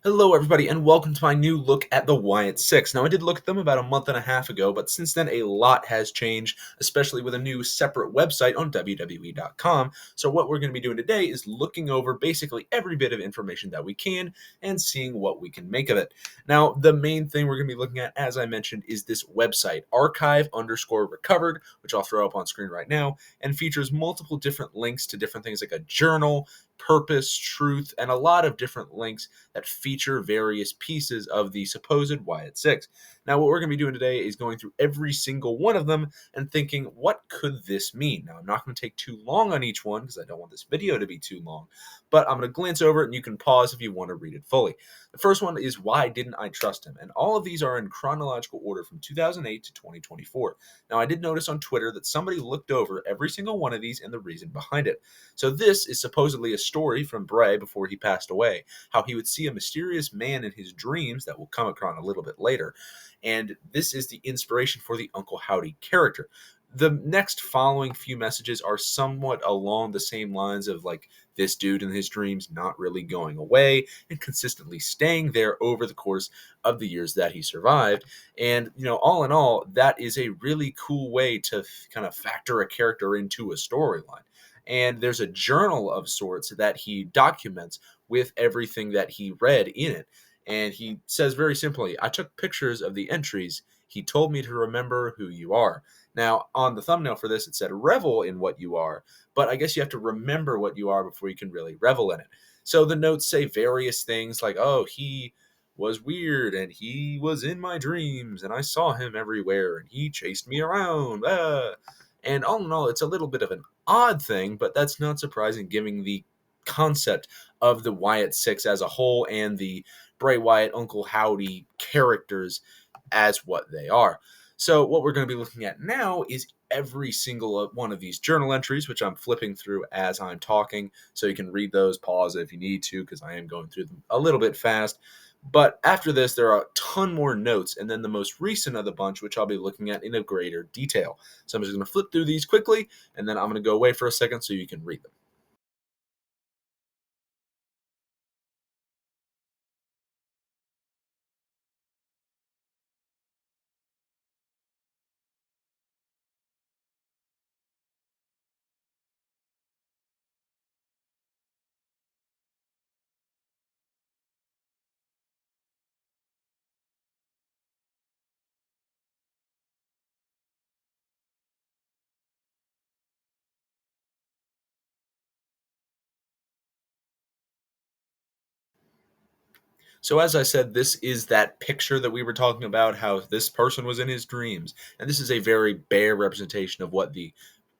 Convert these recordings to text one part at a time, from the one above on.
Hello, everybody, and welcome to my new look at the Wyatt 6. Now, I did look at them about a month and a half ago, but since then, a lot has changed, especially with a new separate website on WWE.com. So, what we're going to be doing today is looking over basically every bit of information that we can and seeing what we can make of it. Now, the main thing we're going to be looking at, as I mentioned, is this website, archive_recovered, which I'll throw up on screen right now, and features multiple different links to different things like a journal, purpose, truth, and a lot of different links that feature various pieces of the supposed Wyatt 6. Now, what we're going to be doing today is going through every single one of them and thinking, what could this mean? Now, I'm not going to take too long on each one because I don't want this video to be too long, but I'm going to glance over it and you can pause if you want to read it fully. The first one is, why didn't I trust him? And all of these are in chronological order from 2008 to 2024. Now, I did notice on Twitter that somebody looked over every single one of these and the reason behind it. So this is supposedly a story from Bray before he passed away, how he would see a mysterious man in his dreams that will come across a little bit later. And this is the inspiration for the Uncle Howdy character. The next following few messages are somewhat along the same lines of like this dude in his dreams not really going away and consistently staying there over the course of the years that he survived. And, all in all, that is a really cool way to kind of factor a character into a storyline. And there's a journal of sorts that he documents with everything that he read in it. And he says very simply, I took pictures of the entries. He told me to remember who you are. Now, on the thumbnail for this, it said revel in what you are, but I guess you have to remember what you are before you can really revel in it. So the notes say various things like, oh, he was weird and he was in my dreams and I saw him everywhere and he chased me around. And all in all, it's a little bit of an odd thing, but that's not surprising given the concept of the Wyatt 6 as a whole and the Bray Wyatt, Uncle Howdy characters as what they are. So what we're going to be looking at now is every single one of these journal entries, which I'm flipping through as I'm talking, so you can read those, pause if you need to, because I am going through them a little bit fast. But after this, there are a ton more notes, and then the most recent of the bunch, which I'll be looking at in a greater detail. So I'm just going to flip through these quickly, and then I'm going to go away for a second so you can read them. So as I said, this is that picture that we were talking about, how this person was in his dreams. And this is a very bare representation of what the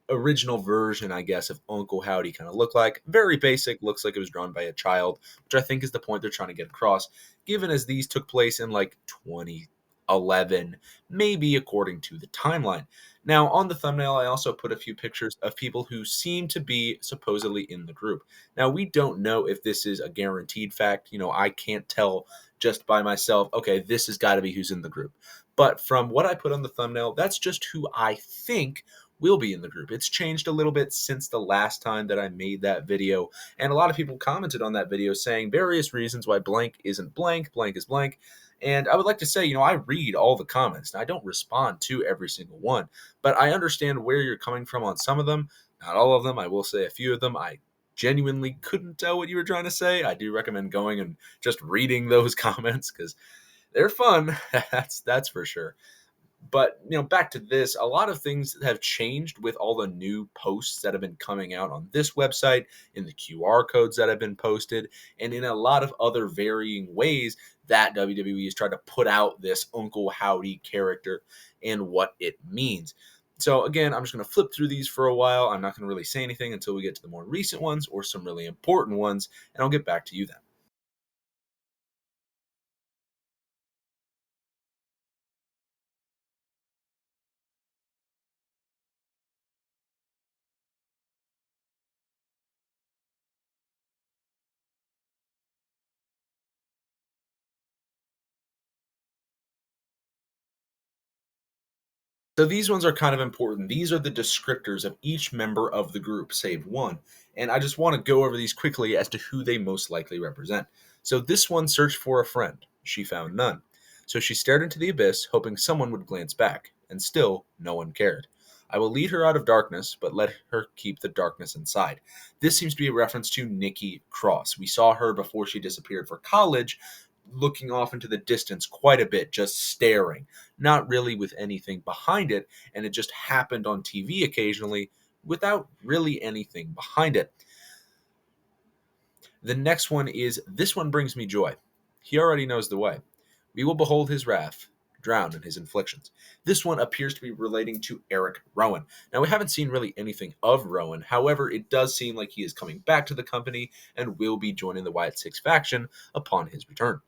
original version, I guess, of Uncle Howdy kind of looked like. Very basic, looks like it was drawn by a child, which I think is the point they're trying to get across, given as these took place in like 2011, maybe according to the timeline. Now, on the thumbnail, I also put a few pictures of people who seem to be supposedly in the group. Now, we don't know if this is a guaranteed fact. I can't tell just by myself, okay, this has got to be who's in the group. But from what I put on the thumbnail, that's just who I think will be in the group. It's changed a little bit since the last time that I made that video, and a lot of people commented on that video saying various reasons why blank isn't blank, blank is blank. And I would like to say, I read all the comments, and I don't respond to every single one, but I understand where you're coming from on some of them. Not all of them. I will say a few of them I genuinely couldn't tell what you were trying to say. I do recommend going and just reading those comments because they're fun. that's for sure. But back to this, a lot of things have changed with all the new posts that have been coming out on this website, in the QR codes that have been posted, and in a lot of other varying ways that WWE has tried to put out this Uncle Howdy character and what it means. So again, I'm just going to flip through these for a while. I'm not going to really say anything until we get to the more recent ones or some really important ones, and I'll get back to you then. So these ones are kind of important. These are the descriptors of each member of the group, save one. And I just want to go over these quickly as to who they most likely represent. So this one searched for a friend. She found none. So she stared into the abyss, hoping someone would glance back, and still no one cared. I will lead her out of darkness, but let her keep the darkness inside. This seems to be a reference to Nikki Cross. We saw her before she disappeared for college, looking off into the distance quite a bit, just staring, not really with anything behind it, and it just happened on TV occasionally without really anything behind it. The next one is, this one brings me joy. He already knows the way. We will behold his wrath, drown in his inflictions. This one appears to be relating to Eric Rowan. Now, we haven't seen really anything of Rowan. However, it does seem like he is coming back to the company and will be joining the Wyatt Six faction upon his return.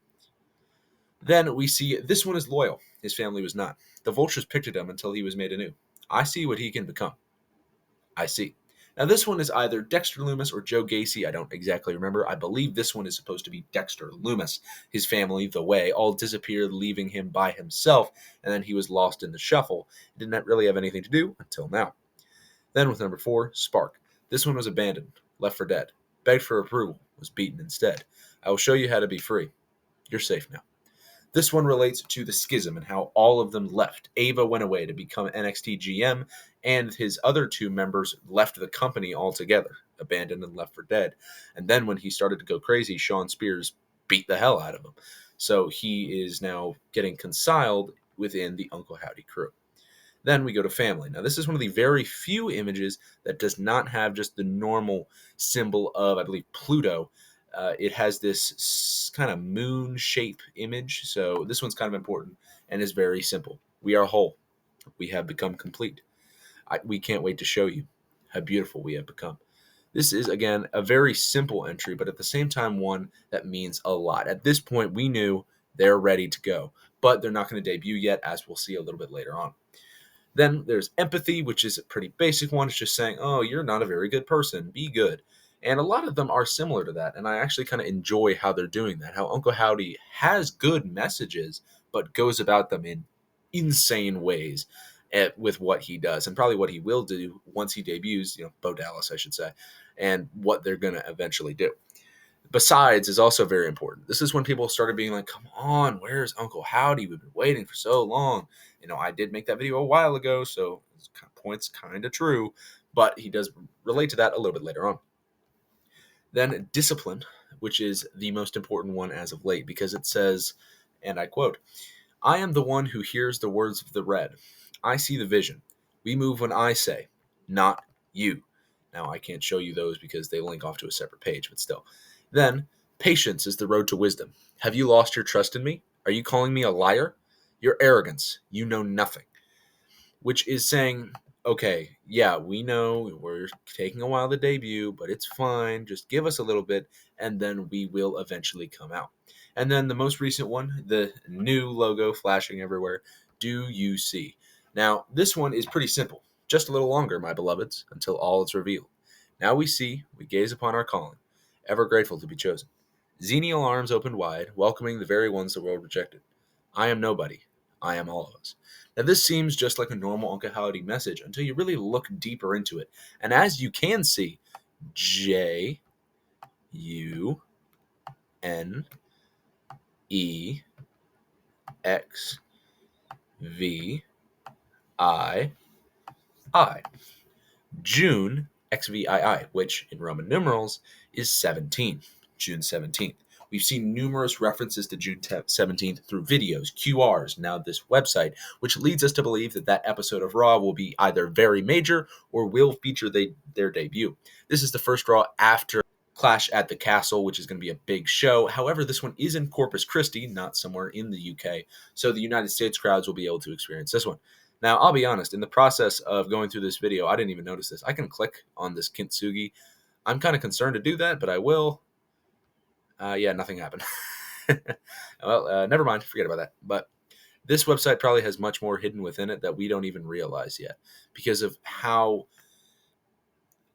Then we see this one is loyal. His family was not. The vultures picked at him until he was made anew. I see what he can become. I see. Now, this one is either Dexter Loomis or Joe Gacy. I don't exactly remember. I believe this one is supposed to be Dexter Loomis. His family, the way, all disappeared, leaving him by himself, and then he was lost in the shuffle. He did not really have anything to do until now. Then with number 4, Spark. This one was abandoned, left for dead, begged for approval, was beaten instead. I will show you how to be free. You're safe now. This one relates to the schism and how all of them left. Ava went away to become NXT GM, and his other 2 members left the company altogether, abandoned and left for dead. And then when he started to go crazy, Sean Spears beat the hell out of him. So he is now getting conciled within the Uncle Howdy crew. Then we go to family. Now, this is one of the very few images that does not have just the normal symbol of, I believe, Pluto. It has this kind of moon shape image. So this one's kind of important and is very simple. We are whole. We have become complete. We can't wait to show you how beautiful we have become. This is, again, a very simple entry, but at the same time, one that means a lot. At this point, we knew they're ready to go, but they're not going to debut yet, as we'll see a little bit later on. Then there's empathy, which is a pretty basic one. It's just saying, oh, you're not a very good person. Be good. And a lot of them are similar to that. And I actually kind of enjoy how they're doing that. How Uncle Howdy has good messages, but goes about them in insane ways with what he does. And probably what he will do once he debuts, Bo Dallas, I should say, and what they're going to eventually do. Besides is also very important. This is when people started being like, come on, where's Uncle Howdy? We've been waiting for so long. I did make that video a while ago, so his point's kind of true, but he does relate to that a little bit later on. Then discipline, which is the most important one as of late, because it says, and I quote, I am the one who hears the words of the red. I see the vision. We move when I say, not you. Now, I can't show you those because they link off to a separate page, but still. Then, patience is the road to wisdom. Have you lost your trust in me? Are you calling me a liar? Your arrogance. You know nothing. Which is saying, okay, yeah, we know we're taking a while to debut, but it's fine. Just give us a little bit, and then we will eventually come out. And then the most recent one, the new logo flashing everywhere. Do you see? Now, this one is pretty simple. Just a little longer, my beloveds, until all is revealed. Now we see, we gaze upon our calling, ever grateful to be chosen. Xenial arms opened wide, welcoming the very ones the world rejected. I am nobody. I am all of us. Now, this seems just like a normal Uncle Howdy message until you really look deeper into it. And as you can see, J-U-N-E-X-V-I June XVII, which in Roman numerals is 17, June 17th. We've seen numerous references to June 17th through videos, QRs, now this website, which leads us to believe that that episode of Raw will be either very major or will feature their debut. This is the first Raw after Clash at the Castle, which is going to be a big show. However, this one is in Corpus Christi, not somewhere in the UK, so the United States crowds will be able to experience this one. Now, I'll be honest, in the process of going through this video, I didn't even notice this. I can click on this Kintsugi. I'm kind of concerned to do that, but I will. Yeah, nothing happened. Well, never mind. Forget about that. But this website probably has much more hidden within it that we don't even realize yet because of how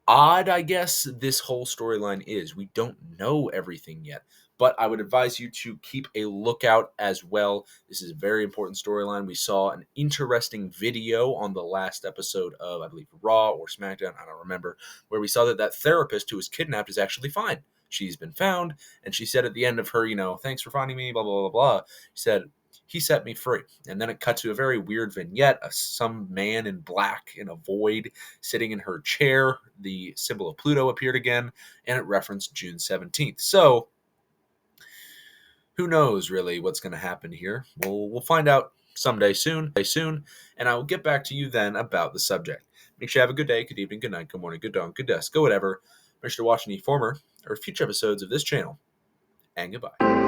odd, I guess, this whole storyline is. We don't know everything yet. But I would advise you to keep a lookout as well. This is a very important storyline. We saw an interesting video on the last episode of, I believe, Raw or SmackDown, I don't remember, where we saw that therapist who was kidnapped is actually fine. she's been found. And she said at the end of her, thanks for finding me, blah, blah, blah, blah. She said, he set me free. And then it cut to a very weird vignette, some man in black in a void sitting in her chair. The symbol of Pluto appeared again, and it referenced June 17th. So who knows really what's going to happen here? We'll find out someday soon, and I will get back to you then about the subject. Make sure you have a good day, good evening, good night, good morning, good dawn, good dusk, go whatever. Make sure to watch any former or future episodes of this channel, and goodbye.